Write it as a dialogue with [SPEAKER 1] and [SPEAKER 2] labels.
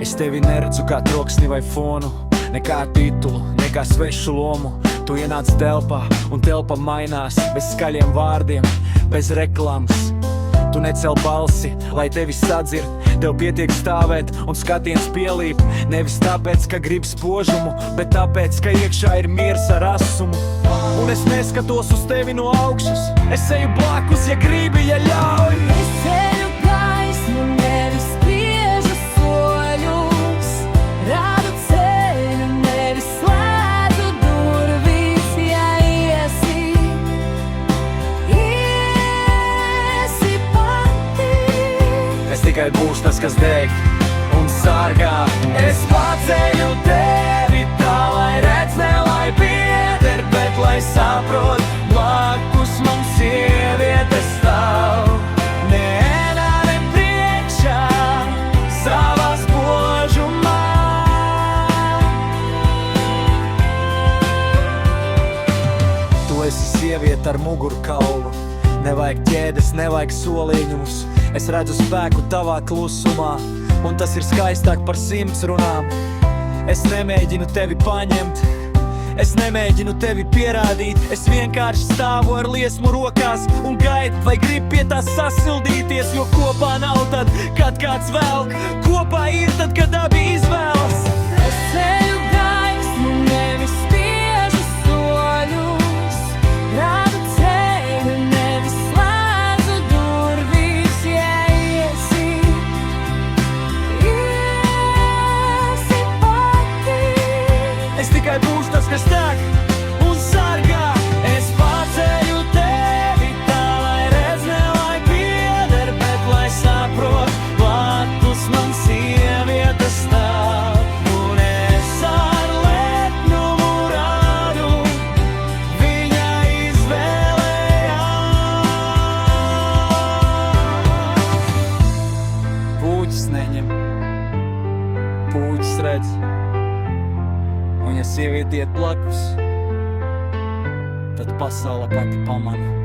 [SPEAKER 1] Es tevi neredzu kā troksni vai fonu, nekā titulu, nekā svešu lomu. Tu ienāc telpā, un telpa mainās, bez skaļiem vārdiem, bez reklāmas. Tu necel balsi, lai tevi sadzird, tev pietiek stāvēt un skatiens pielīp. Nevis tāpēc, ka grib spožumu, bet tāpēc, ka iekšā ir miers ar asumu. Un es neskatos uz tevi no augšas, es eju blakus, ja gribi, ja ļauj.
[SPEAKER 2] Es ceļu gaismu, nevis spiežu soļus, rādu ceļu, nevis slēdzu durvis, ja iesi pati.
[SPEAKER 1] Es tikai būšu tas, kas deg un sargā. Es paceļu tevi tā, lai redz, ne lai pieder, bet lai saprot, blakus man sieviete stāv. Neēnā, ne priekšā, savā spožumā. Tu esi sieviete ar mugurkaulu, nevajag ķēdes, nevajag solījumus. Es redzu spēku tavā klusumā, un tas ir skaistāk par 100 runām. Es nemēģinu tevi paņemt, es nemēģinu tevi pierādīt. Es vienkārši stāvu ar liesmu rokās un gaidu, vai grib pie tās sasildīties. Jo kopā nav tad, kad kāds velk, kopā ir tad, kad abi izvēlas.
[SPEAKER 2] Es ceļu gaismu, nevis spiežu soļus, rādu ceļu, nevis slēdzu durvis, ja iesi pati.
[SPEAKER 1] Es tikai būšu tas, kas deg un sargā. Es paceļu tevi tā, lai redz, ne lai pieder, bet lai saprot, blakus man sieviete stāv. Un es ar lepnumu rādu viņa izvēlējās. Pūķis neņem, pūķis redz. Un ja sieviete iet blakus, tad pasaule pati pamana.